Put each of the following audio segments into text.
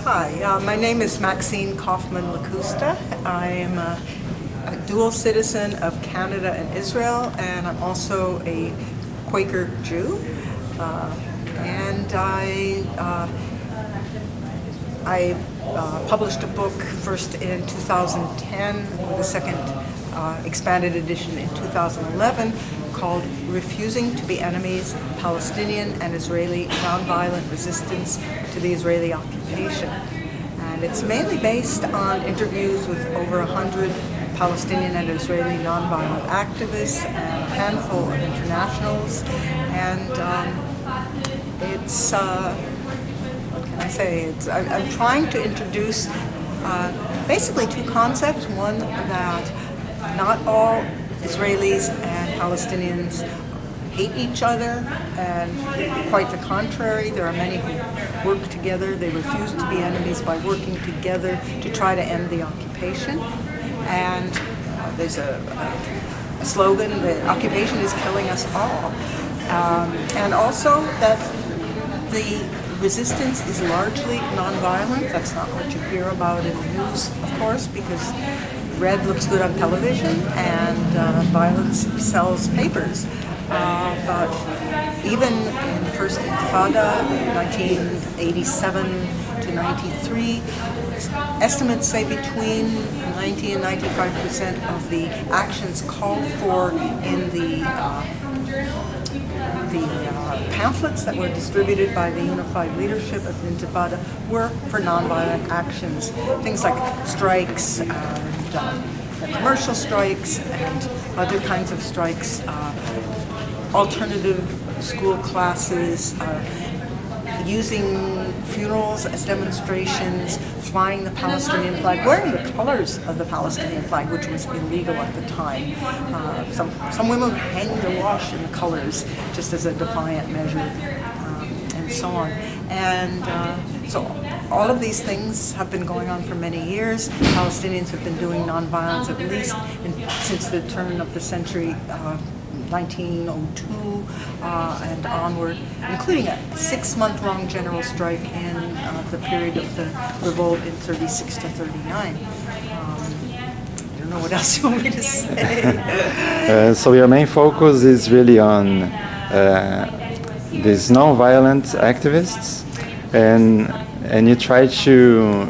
Hi, my name is Maxine Kaufman-Lacusta. I am a dual citizen of Canada and Israel, and I'm also a Quaker Jew. And I published a book first in 2010 with a second expanded edition in 2011 called Refusing to be Enemies, Palestinian and Israeli Nonviolent Resistance to the Israeli Occupation. And it's mainly based on interviews with over 100 Palestinian and Israeli nonviolent activists and a handful of internationals. And what can I say? I'm trying to introduce basically two concepts. One, that not all Israelis and Palestinians hate each other, and quite the contrary. There are many who work together. They refuse to be enemies by working together to try to end the occupation. And there's a slogan, the occupation is killing us all. And also that the resistance is largely nonviolent. That's not what you hear about in the news, of course, because red looks good on television and violence sells papers. But even in the first Intifada, 1987 to 93, estimates say between 90 and 95% of the actions called for in the pamphlets that were distributed by the unified leadership of the Intifada were for nonviolent actions. Things like strikes and commercial strikes and other kinds of strikes, alternative school classes, using funerals as demonstrations, flying the Palestinian flag, wearing the colors of the Palestinian flag, which was illegal at the time. Some women hang their wash in the colors just as a defiant measure, and so on. And so all of these things have been going on for many years. Palestinians have been doing nonviolence at least since the turn of the century, 1902 and onward, including a 6-month-long general strike in the period of the revolt in 36 to 39. I don't know what else you want me to say. So your main focus is really on these non-violent activists, and you try to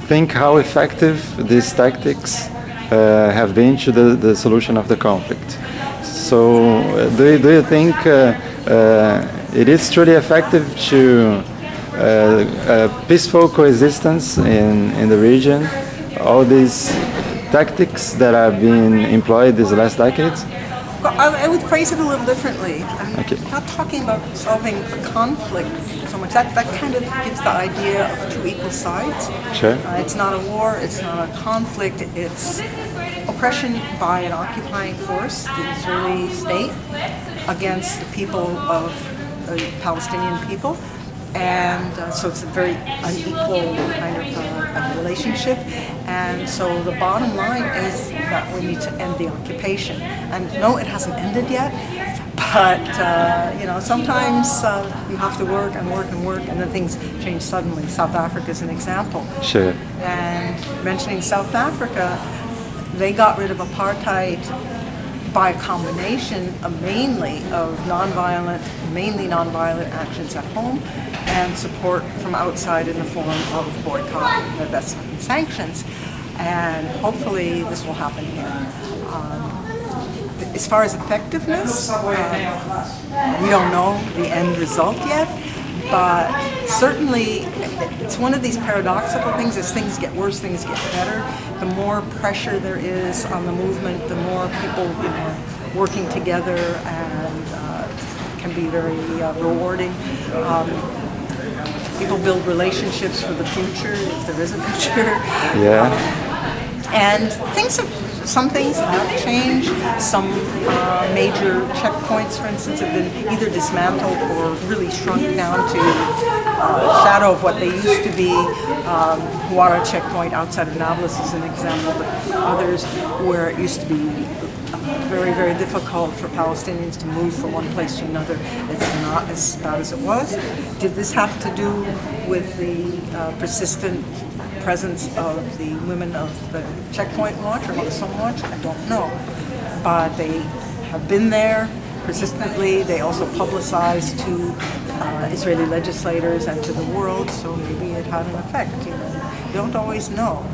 think how effective these tactics have been to the solution of the conflict. So do you think it is truly effective to peaceful coexistence in the region, all these tactics that have been employed these last decades? Well, I would phrase it a little differently. I'm not talking about solving a conflict so much. That kind of gives the idea of two equal sides. Sure. It's not a war, it's not a conflict, it's oppression by an occupying force, the Israeli state, against the people of the Palestinian people. And so it's a very unequal kind of relationship. And so the bottom line is that we need to end the occupation. And no, it hasn't ended yet, but sometimes you have to work and work and work, and then things change suddenly. South Africa is an example. Sure. And mentioning South Africa, they got rid of apartheid by a combination mainly of mainly nonviolent actions at home and support from outside in the form of boycott, divestment, and sanctions. And hopefully this will happen here. As far as effectiveness, we don't know the end result yet, but certainly it's one of these paradoxical things. As things get worse, things get better. The more pressure there is on the movement, the more people working together, and can be very rewarding. People build relationships for the future, if there is a future. Yeah. And things have some things have changed. Some major checkpoints, for instance, have been either dismantled or really shrunk down to shadow of what they used to be. Huara checkpoint outside of Nablus is an example, but others where it used to be very, very difficult for Palestinians to move from one place to another. It's not as bad as it was. Did this have to do with the persistent presence of the women of the Checkpoint Watch or Maasam Watch? I don't know. But they have been there persistently. They also publicized to Israeli legislators and to the world, so maybe it had an effect. You don't always know.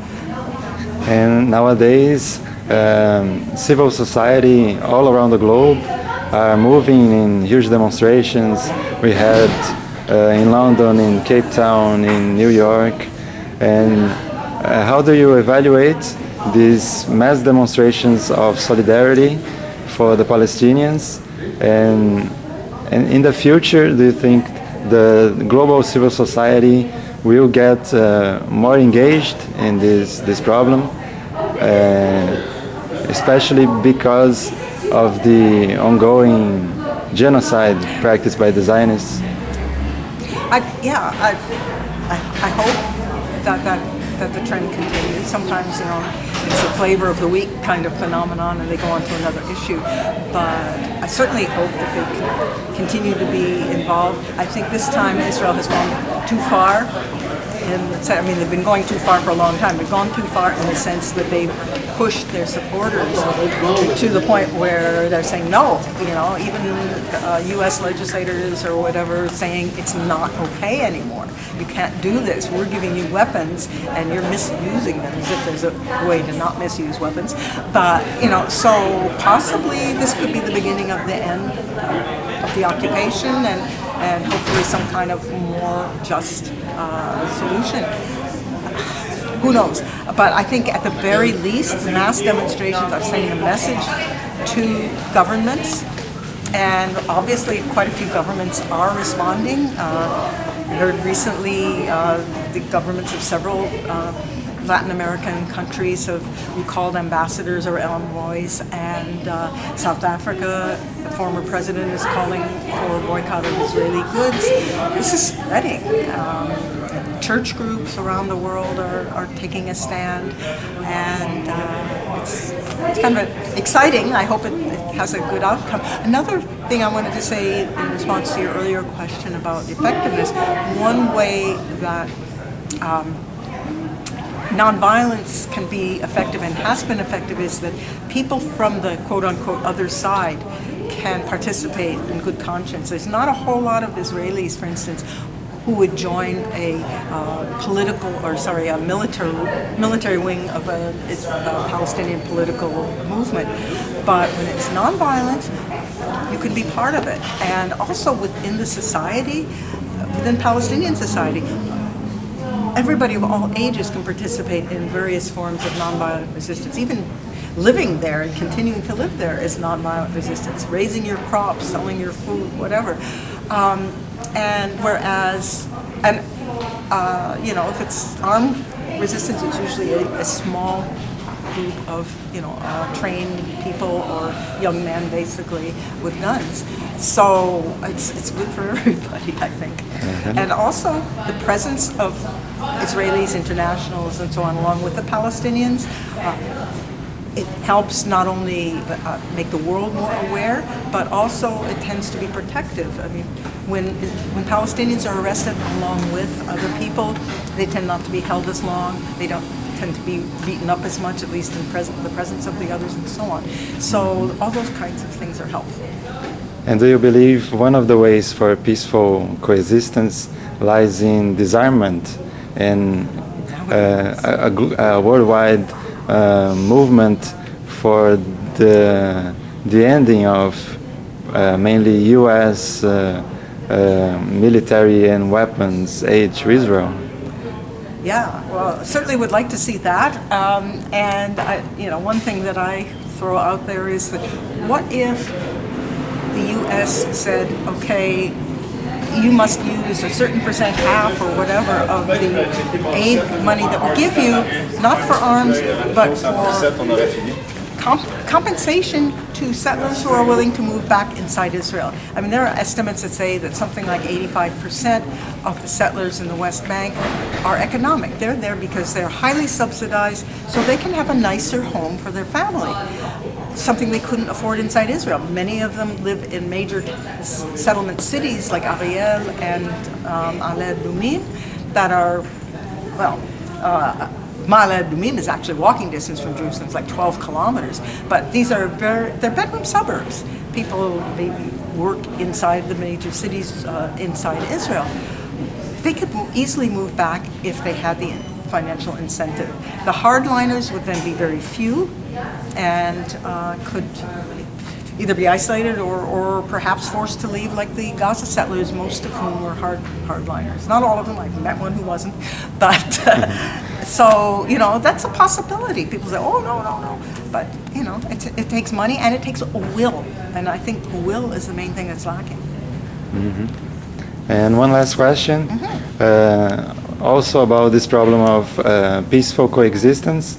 And nowadays, civil society all around the globe are moving in huge demonstrations. We had in London, in Cape Town, in New York. And how do you evaluate these mass demonstrations of solidarity for the Palestinians? And in the future, do you think the global civil society will get more engaged in this problem? Especially because of the ongoing genocide practiced by the Zionists? I hope that the trend continues. Sometimes, it's a flavor of the week kind of phenomenon and they go on to another issue. But I certainly hope that they continue to be involved. I think this time Israel has gone too far. They've been going too far for a long time. They've gone too far in the sense that they've pushed their supporters to the point where they're saying no. Even U.S. legislators or whatever saying it's not okay anymore. You can't do this. We're giving you weapons and you're misusing them, as if there's a way to not misuse weapons. But, so possibly this could be the beginning of the end of the occupation and hopefully some kind of more just solution. Who knows? But I think at the very least, mass demonstrations are sending a message to governments, and obviously quite a few governments are responding. I heard recently the governments of several Latin American countries have recalled ambassadors or envoys, and South Africa, the former president, is calling for a boycott of Israeli goods. This is spreading. Church groups around the world are taking a stand, and it's kind of exciting. I hope it has a good outcome. Another thing I wanted to say in response to your earlier question about effectiveness, one way that nonviolence can be effective and has been effective is that people from the quote-unquote other side can participate in good conscience. There's not a whole lot of Israelis, for instance, who would join a military wing of a Palestinian political movement. But when it's nonviolent, you can be part of it. And also within the society, within Palestinian society, everybody of all ages can participate in various forms of nonviolent resistance. Even living there and continuing to live there is nonviolent resistance. Raising your crops, selling your food, whatever. If it's armed resistance, it's usually a small group of, trained people or young men, basically, with guns. So it's good for everybody, I think. Mm-hmm. And also the presence of Israelis, internationals, and so on, along with the Palestinians, it helps not only make the world more aware, but also it tends to be protective. I mean, when Palestinians are arrested along with other people, they tend not to be held as long. They don't tend to be beaten up as much, at least in the presence of the others, and so on. So all those kinds of things are helpful. And do you believe one of the ways for peaceful coexistence lies in disarmament and a worldwide movement for the ending of mainly U.S. Military and weapons aid to Israel? Yeah, well, certainly would like to see that. One thing that I throw out there is that what if the U.S. said, okay, you must use a certain percent, half or whatever, of the aid money that we give you, not for arms, but for compensation to settlers who are willing to move back inside Israel. I mean, there are estimates that say that something like 85% of the settlers in the West Bank are economic. They're there because they're highly subsidized, so they can have a nicer home for their family. Something they couldn't afford inside Israel. Many of them live in major settlement cities like Ariel and Ale Adumim that are, well, Ma'ale Adumim is actually walking distance from Jerusalem. It's like 12 kilometers. But these are they're bedroom suburbs. People maybe work inside the major cities inside Israel. They could easily move back if they had the financial incentive. The hardliners would then be very few and could either be isolated or perhaps forced to leave like the Gaza settlers, most of whom were hardliners. Not all of them, I've met one who wasn't. But so, you know, that's a possibility. People say, oh, no. But, you know, it takes money and it takes a will. And I think will is the main thing that's lacking. Mm-hmm. And one last question. Also about this problem of peaceful coexistence.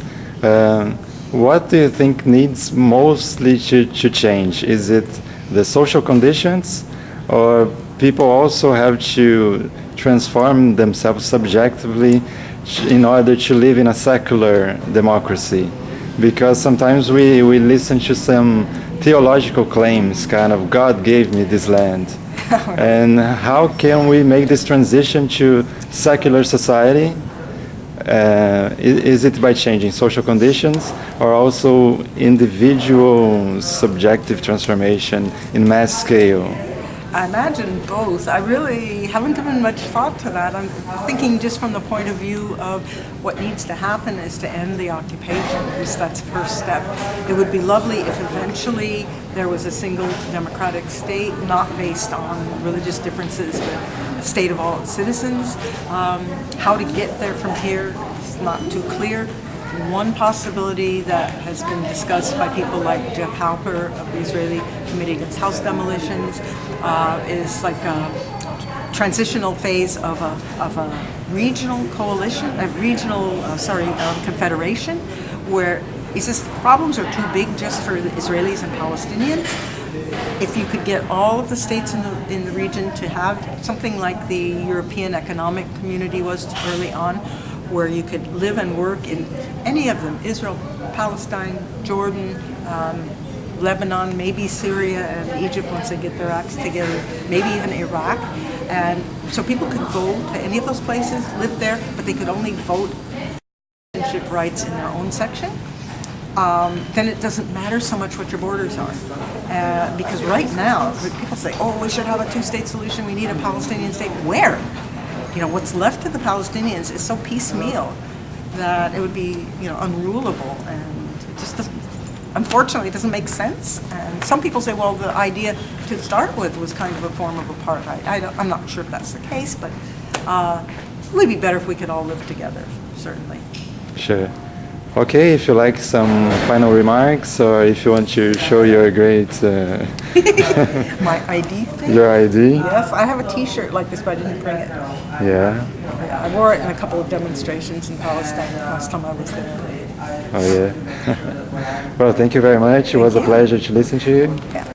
What do you think needs mostly to change? Is it the social conditions, or people also have to transform themselves subjectively in order to live in a secular democracy? Because sometimes we listen to some theological claims, kind of, God gave me this land. And how can we make this transition to secular society? Is it by changing social conditions, or also individual subjective transformation in mass scale? I imagine both. I really haven't given much thought to that. I'm thinking just from the point of view of what needs to happen is to end the occupation, because that's the first step. It would be lovely if eventually there was a single democratic state, not based on religious differences, but a state of all its citizens. How to get there from here is not too clear. One possibility that has been discussed by people like Jeff Halper of the Israeli Committee Against House Demolitions is like a transitional phase of a regional coalition, confederation, where he says the problems are too big just for the Israelis and Palestinians. If you could get all of the states in the region to have something like the European Economic Community was early on, where you could live and work in any of them, Israel, Palestine, Jordan, Lebanon, maybe Syria and Egypt once they get their acts together, maybe even Iraq. And so people could go to any of those places, live there, but they could only vote citizenship rights in their own section. Then it doesn't matter so much what your borders are. Because right now, people say, oh, we should have a two-state solution, we need a Palestinian state. Where? You know, what's left of the Palestinians is so piecemeal that it would be, you know, unrulable, and it just doesn't, unfortunately, it doesn't make sense. And some people say, well, the idea to start with was kind of a form of apartheid. I'm not sure if that's the case, but it would be better if we could all live together, certainly. Sure. Okay, if you like some final remarks, or if you want to show your great... My ID thing? Your ID? Yes, I have a T-shirt like this, but I didn't bring it. Yeah. I wore it in a couple of demonstrations in Palestine the last time I was there. Oh, yeah. Well, thank you very much. It was a pleasure to listen to you. Yeah.